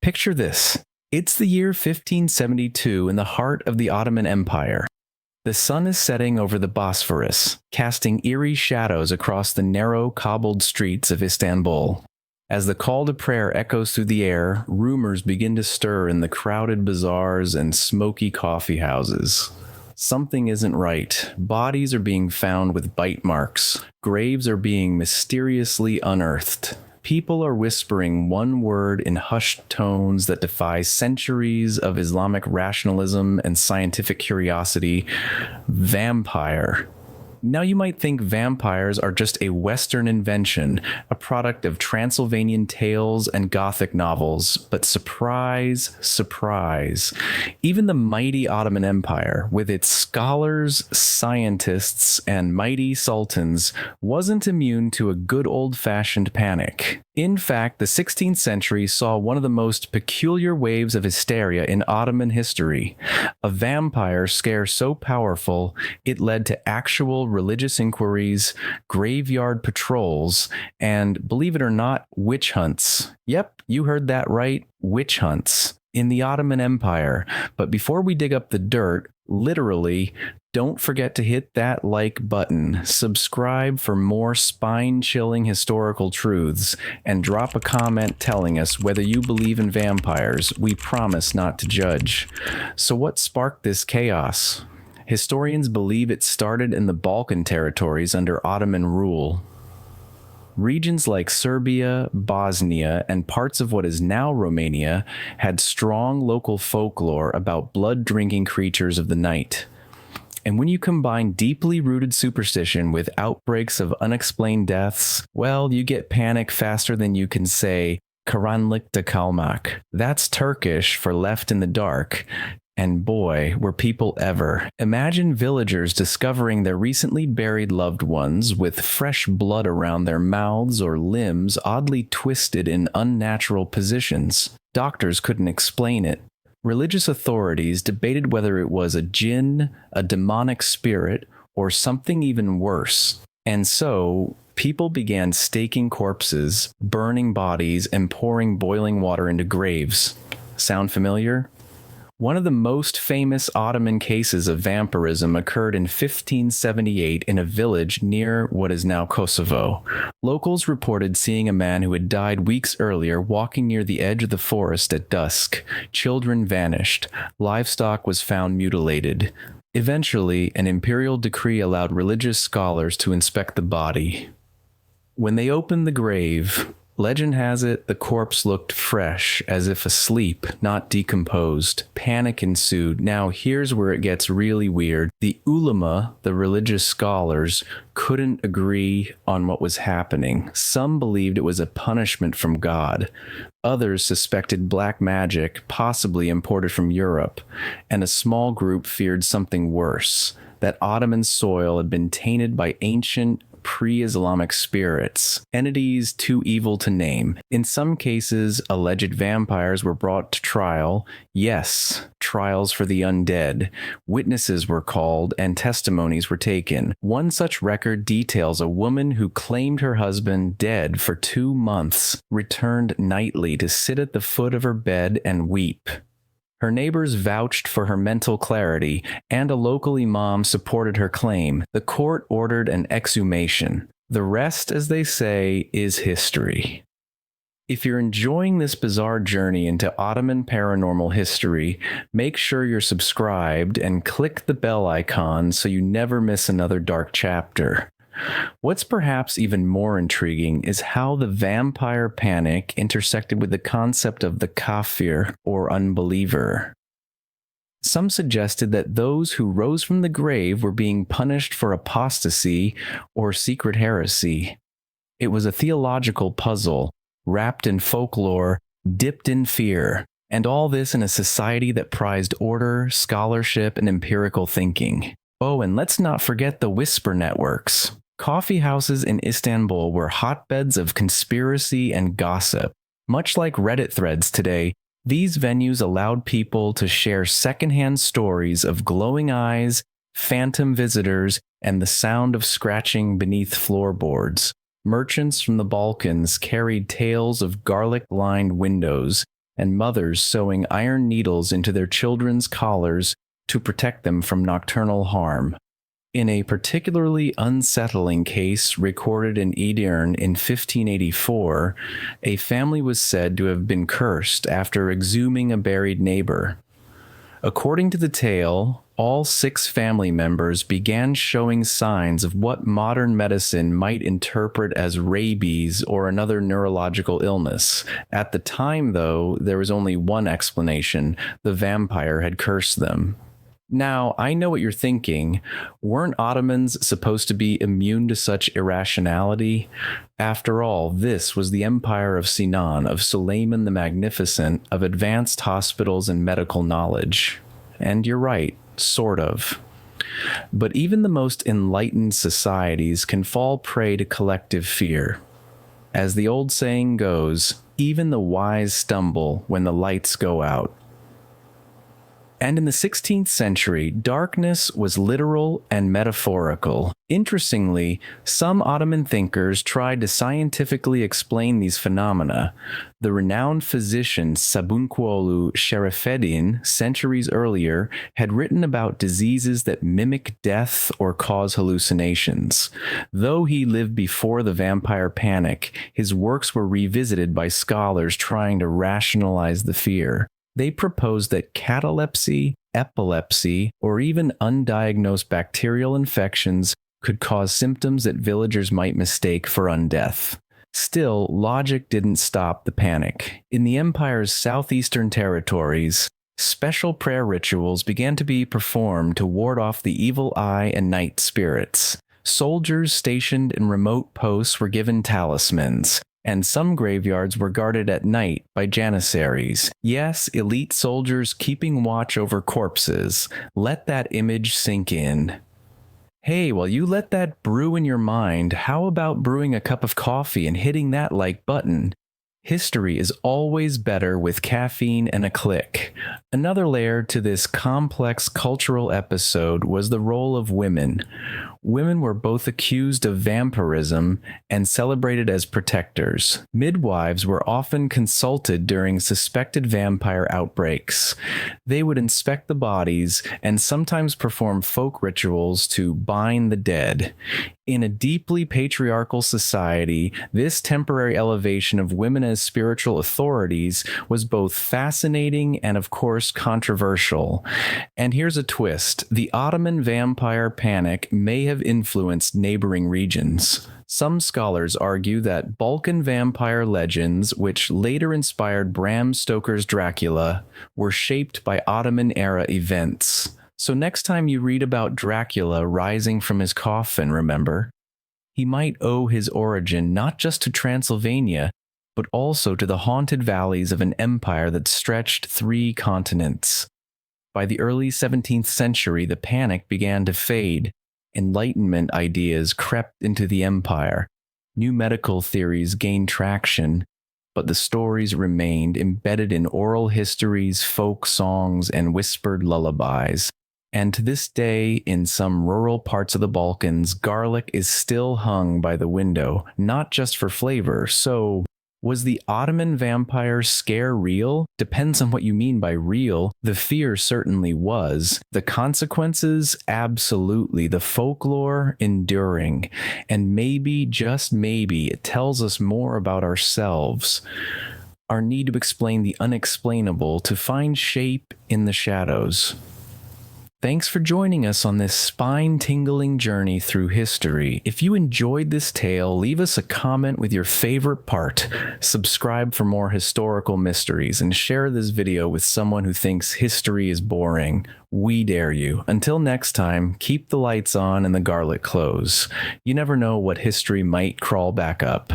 Picture this. It's the year 1572 in the heart of the Ottoman Empire. The sun is setting over the Bosphorus, casting eerie shadows across the narrow, cobbled streets of Istanbul. As the call to prayer echoes through the air, rumors begin to stir in the crowded bazaars and smoky coffee houses. Something isn't right. Bodies are being found with bite marks. Graves are being mysteriously unearthed. People are whispering one word in hushed tones that defy centuries of Islamic rationalism and scientific curiosity: vampire. Now you might think vampires are just a Western invention, a product of Transylvanian tales and Gothic novels, but surprise, surprise. Even the mighty Ottoman Empire, with its scholars, scientists, and mighty sultans, wasn't immune to a good old-fashioned panic. In fact, the 16th century saw one of the most peculiar waves of hysteria in Ottoman history. A vampire scare so powerful, it led to actual religious inquiries, graveyard patrols, and, believe it or not, witch hunts. Yep, you heard that right, witch hunts in the Ottoman Empire. But before we dig up the dirt, literally, don't forget to hit that like button, subscribe for more spine-chilling historical truths, and drop a comment telling us whether you believe in vampires. We promise not to judge. So what sparked this chaos? Historians believe it started in the Balkan territories under Ottoman rule. Regions like Serbia, Bosnia, and parts of what is now Romania had strong local folklore about blood-drinking creatures of the night. And when you combine deeply rooted superstition with outbreaks of unexplained deaths, well, you get panic faster than you can say "karanlıkta kalmak." That's Turkish for left in the dark. And boy, were people ever. Imagine villagers discovering their recently buried loved ones with fresh blood around their mouths or limbs oddly twisted in unnatural positions. Doctors couldn't explain it. Religious authorities debated whether it was a jinn, a demonic spirit, or something even worse. And so, people began staking corpses, burning bodies, and pouring boiling water into graves. Sound familiar? One of the most famous Ottoman cases of vampirism occurred in 1578 in a village near what is now Kosovo. Locals reported seeing a man who had died weeks earlier walking near the edge of the forest at dusk. Children vanished. Livestock was found mutilated. Eventually, an imperial decree allowed religious scholars to inspect the body. When they opened the grave, legend has it the corpse looked fresh, as if asleep, not decomposed. Panic ensued. Now here's where it gets really weird. The ulama, the religious scholars, couldn't agree on what was happening. Some believed it was a punishment from God. Others suspected black magic, possibly imported from Europe. And a small group feared something worse, that Ottoman soil had been tainted by ancient pre-Islamic spirits, entities too evil to name. In some cases, alleged vampires were brought to trial. Yes, trials for the undead. Witnesses were called and testimonies were taken. One such record details a woman who claimed her husband, dead for 2 months, returned nightly to sit at the foot of her bed and weep. Her neighbors vouched for her mental clarity, and a local imam supported her claim. The court ordered an exhumation. The rest, as they say, is history. If you're enjoying this bizarre journey into Ottoman paranormal history, make sure you're subscribed and click the bell icon so you never miss another dark chapter. What's perhaps even more intriguing is how the vampire panic intersected with the concept of the kafir, or unbeliever. Some suggested that those who rose from the grave were being punished for apostasy or secret heresy. It was a theological puzzle, wrapped in folklore, dipped in fear, and all this in a society that prized order, scholarship, and empirical thinking. Oh, and let's not forget the whisper networks. Coffee houses in Istanbul were hotbeds of conspiracy and gossip. Much like Reddit threads today, these venues allowed people to share secondhand stories of glowing eyes, phantom visitors, and the sound of scratching beneath floorboards. Merchants from the Balkans carried tales of garlic-lined windows, and mothers sewing iron needles into their children's collars to protect them from nocturnal harm. In a particularly unsettling case recorded in Edirne in 1584, a family was said to have been cursed after exhuming a buried neighbor. According to the tale, all 6 family members began showing signs of what modern medicine might interpret as rabies or another neurological illness. At the time, though, there was only one explanation: the vampire had cursed them. Now, I know what you're thinking. Weren't Ottomans supposed to be immune to such irrationality? After all, this was the empire of Sinan, of Suleiman the Magnificent, of advanced hospitals and medical knowledge. And you're right, sort of. But even the most enlightened societies can fall prey to collective fear. As the old saying goes, even the wise stumble when the lights go out. And in the 16th century, darkness was literal and metaphorical. Interestingly, some Ottoman thinkers tried to scientifically explain these phenomena. The renowned physician Sabuncuoğlu Şerefeddin, centuries earlier, had written about diseases that mimic death or cause hallucinations. Though he lived before the vampire panic, his works were revisited by scholars trying to rationalize the fear. They proposed that catalepsy, epilepsy, or even undiagnosed bacterial infections could cause symptoms that villagers might mistake for undeath. Still, logic didn't stop the panic. In the empire's southeastern territories, special prayer rituals began to be performed to ward off the evil eye and night spirits. Soldiers stationed in remote posts were given talismans, and some graveyards were guarded at night by janissaries. Yes, elite soldiers keeping watch over corpses. Let that image sink in. Hey, while you let that brew in your mind, how about brewing a cup of coffee and hitting that like button? History is always better with caffeine and a click. Another layer to this complex cultural episode was the role of women. Women were both accused of vampirism and celebrated as protectors. Midwives were often consulted during suspected vampire outbreaks. They would inspect the bodies and sometimes perform folk rituals to bind the dead. In a deeply patriarchal society, this temporary elevation of women as spiritual authorities was both fascinating and, of course, controversial. And here's a twist: the Ottoman vampire panic may have influenced neighboring regions. Some scholars argue that Balkan vampire legends, which later inspired Bram Stoker's Dracula, were shaped by Ottoman-era events. So next time you read about Dracula rising from his coffin, remember, he might owe his origin not just to Transylvania, but also to the haunted valleys of an empire that stretched 3 continents. By the early 17th century, the panic began to fade. Enlightenment ideas crept into the empire. New medical theories gained traction, but the stories remained embedded in oral histories, folk songs, and whispered lullabies. And to this day, in some rural parts of the Balkans, garlic is still hung by the window, not just for flavor. So, was the Ottoman vampire scare real? Depends on what you mean by real. The fear certainly was. The consequences? Absolutely. The folklore? Enduring. And maybe, just maybe, it tells us more about ourselves. Our need to explain the unexplainable, to find shape in the shadows. Thanks for joining us on this spine-tingling journey through history. If you enjoyed this tale, leave us a comment with your favorite part, subscribe for more historical mysteries, and share this video with someone who thinks history is boring. We dare you. Until next time, keep the lights on and the garlic close. You never know what history might crawl back up.